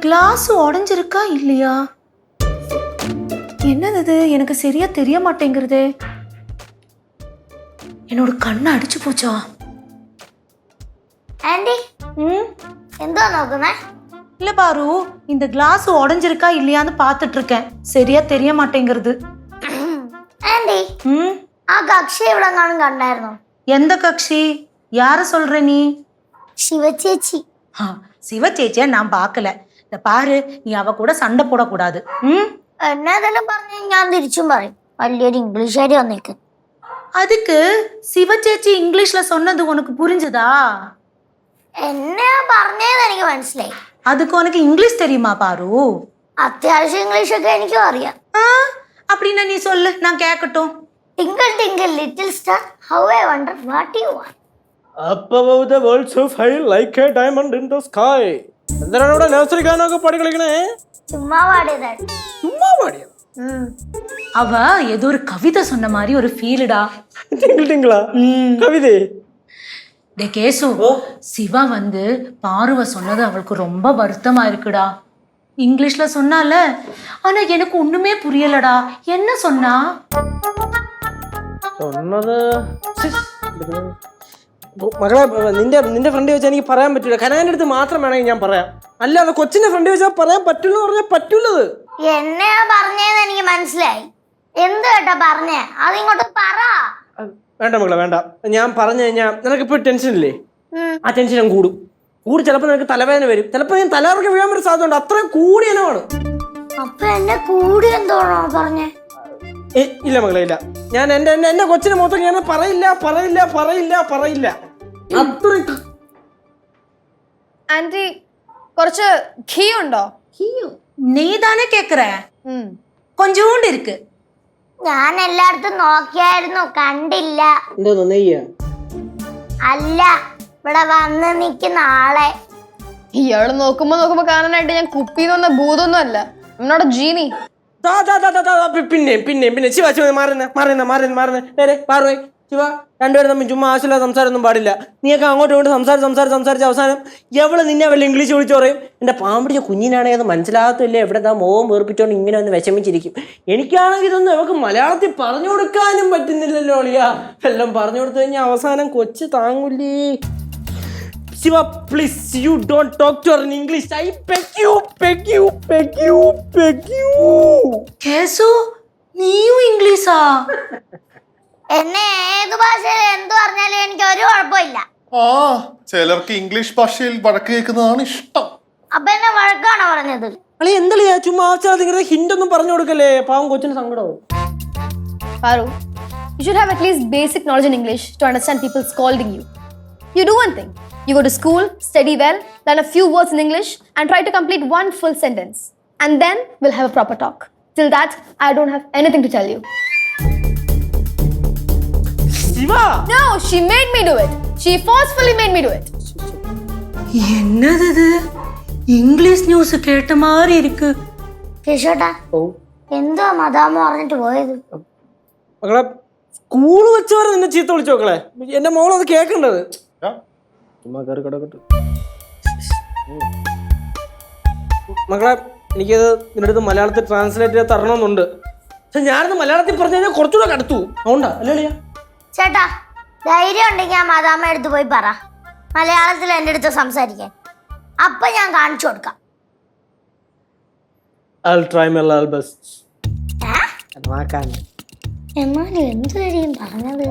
Class உடைஞ்சிருக்கா இல்லையா? என்னது இது? எனக்கு சரியா தெரிய மாட்டேங்கிறது. என்னோட கண்ணை அடிச்சு போச்சா? ஆண்டி எந்தோ നോക്കുന്നേ? இல்ல பாரு, இந்த கிளாஸ் உடைஞ்சிருக்கா இல்லையான்னு பார்த்துட்டு இருக்கேன். சரியா தெரிய மாட்டேங்கிறது. ആന്റി ആ കക്ഷി ഇവിടെ കണ്ടായിരുന്നോ? எந்த கட்சி? யார சொல்ற நீ? ശിവചേച്ചി. சிவ சேச்சியா நான் பார்க்கல. இந்த பாரு, நீ அவ கூட சண்டை போடக்கூடாது. എന്നതെല്ലാം പറഞ്ഞു ഞാൻ തിരിച്ചും പറയും. വലിയൊരു ഇംഗ്ലീഷുകാരി വന്നേക്ക്. அதுக்கு சிவ சேச்சி இங்கிலீஷ்ல சொன்னது உனக்கு புரிஞ்சுதா? എന്നെയാ പറഞ്ഞത് എനിക്ക് മനസ്സിലായി. அதுக்கு உனக்கு இங்கிலீஷ் தெரியுமா பாரு? അത്യാവശ്യം ഇംഗ്ലീഷൊക്കെ എനിക്കും അറിയാം. அப்படின்னா நீ சொல்லு, நான் கேட்கட்டும். Twinkle twinkle little star, how I wonder what you want. Up above the world so high like a diamond in the sky. എന്തിനാണ് ഇവിടെ നഴ്സറി ഗാനമൊക്കെ പാടി കളിക്കണേ? ചുമ്മാ പാടിയതാണ്. ചുമ്മാ പാടിയത്? அவ ஏதோ ஒரு கவிதை சொன்ன மாதிரி ஒரு ஃபீல்டா. டிங்கிள் டிங்கிளா? கவிதை? டே கேசு, சிவா வந்து பாருவ சொன்னது அவளுக்கு ரொம்ப வருத்தமா இருக்குடா. இங்கிலீஷ்ல சொன்னால, ஆனா எனக்கு ஒண்ணுமே புரியலடா. என்ன சொன்னா? சொன்னது മകളെ, നിന്റെ ഫ്രണ്ട് വെച്ചാൽ എനിക്ക് പറയാൻ പറ്റൂല. കനാന്റെ അടുത്ത് മാത്രം വേണമെങ്കിൽ ഞാൻ പറയാം. അല്ലാതെ കൊച്ചിന്റെ ഫ്രണ്ട് വെച്ചാൽ പറയാൻ പറ്റുള്ളൂ പറഞ്ഞാൽ പറ്റൂലത്. എന്നെയാ പറഞ്ഞതെന്ന് എനിക്ക് മനസ്സിലായി. എന്ത് കേട്ടാ പറഞ്ഞേ? അതിങ്ങോട്ട് പറ. വേണ്ട മകളെ, വേണ്ട. ഞാൻ പറഞ്ഞു കഴിഞ്ഞാൽ നിനക്കിപ്പോ ടെൻഷൻ ഇല്ലേ? ആ ടെൻഷൻ കൂടും. ചിലപ്പോൾ നിനക്ക് തലവേദന വരും. ചിലപ്പോൾ ഞാൻ തലകറക്കം വീഴാൻ ഒരു സാധ്യത ഉണ്ട്. അത്രയും കൂടി ഇനമാണ്. അപ്പൊ എന്നെ കൂടി എന്തോണോ പറഞ്ഞേ? ഇല്ല മകളെ, ഇല്ല. ഞാൻ എന്റെ കൊച്ചിന്റെ മൊത്തം ഞാൻ പറയില്ല പറയില്ല പറയില്ല പറയില്ല. അത്രയും. ആന്റി, കുറച്ച് ഘീ ഉണ്ടോ? നീ താനെ കേക്കറ? കൊഞ്ചൂണ്ട് ഇരിക്ക്. ഞാൻ എല്ലായിടത്തും നോക്കിയായിരുന്നു, കണ്ടില്ല. എന്തോന്ന് നെയ്യ? അല്ല, ഇവിടെ വന്ന് നിൽക്കുന്ന ആളെ. ഇയാള് നോക്കുമ്പോ കാണാനായിട്ട് ഞാൻ കുപ്പിന്ന് വന്ന ഭൂതൊന്നും അല്ല. എന്നോട് ജീനി. പിന്നെ ശിവ ശിവ മാറുന്നേ പാറുവേ ശിവ. രണ്ടുപേരും തമ്മിൽ ചുമ്മാ ആവശ്യമില്ല സംസാരമൊന്നും പാടില്ല. നീയൊക്കെ അങ്ങോട്ടും ഇങ്ങോട്ട് സംസാരിച്ച് അവസാനം എവള് നിന്നെ വല്ല ഇംഗ്ലീഷ് വിളിച്ചു പറയും. എൻ്റെ പാമ്പിടിച്ച കുഞ്ഞിനാണെങ്കിൽ അത് മനസ്സിലാകത്തില്ല. എവിടെ മോഹം വേർപ്പിച്ചോണ്ട് ഇങ്ങനെ ഒന്ന് വിഷമിച്ചിരിക്കും. എനിക്കാണെങ്കിൽ ഇതൊന്നും അവൾക്ക് മലയാളത്തിൽ പറഞ്ഞു കൊടുക്കാനും പറ്റുന്നില്ലല്ലോ അളിയാ. എല്ലാം പറഞ്ഞു കൊടുത്തു കഴിഞ്ഞാൽ അവസാനം കൊച്ചു താങ്ങൂലേ. Shiva, please, you don't talk to her in English. I beg you. കേസു, നീയും ഇംഗ്ലീഷാ? എന്നെ ഏത് ഭാഷയിൽ എന്ത് പറഞ്ഞാലും എനിക്ക് ഒരു കുഴപ്പമില്ല. ചിലർക്ക് ഇംഗ്ലീഷ് ഭാഷയിൽ വഴക്ക് കേൾക്കുന്നതാണ് ഇഷ്ടം. അപ്പൊ എന്നെ വഴക്കാണോ പറഞ്ഞത്? അളി എന്തളിയാ ചുമ്മാ ആവശ്യമില്ലാതെ ഹിന്റ് ഒന്നും പറഞ്ഞു കൊടുക്കല്ലേ. പാവം കൊച്ചിന് സങ്കടവും. Paru, you should have at least basic knowledge in English to understand people scolding you. You do one thing. You go to school, study well, learn a few words in English, and try to complete one full sentence. And then we'll have a proper talk. Till that, I don't have anything to tell you. Shiva! No, she made me do it. She forcefully made me do it. என்னது இது? English news கேட்ட மாதிரி இருக்கு. കേശോട്ടാ, എന്തോ മദാമ പറഞ്ഞിട്ട് പോയത്? മകളെ, school വെച്ചവരെ നിന്നെ ചീത്ത വിളിച്ചു നോക്കളെ. എന്റെ മോളത് കേൾക്കേണ്ടത്. ചുമ്മാ കയറി കിടക്കട്ടെ. മകളെ, എനിക്കത് നിന്റെ അടുത്ത് മലയാളത്തിൽ ട്രാൻസ്ലേറ്റ് ചെയ്ത് തരണമെന്നുണ്ട്. പക്ഷെ ഞാനത് മലയാളത്തിൽ പറഞ്ഞു കഴിഞ്ഞാൽ കുറച്ചുകൂടെ കടത്തു. അതുകൊണ്ടാ അല്ലേ? ചേട്ടാ, ധൈര്യം ഉണ്ടെങ്കിൽ ആ മദാമ എടുത്ത് പോയി പറ മലയാളത്തിൽ എൻ്റെ അടുത്ത് സംസാരിക്കാൻ. അപ്പൊ ഞാൻ കാണിച്ചു കൊടുക്കാം. I'll try my level best. എന്നാലും എന്ത് കാര്യം പറഞ്ഞത്?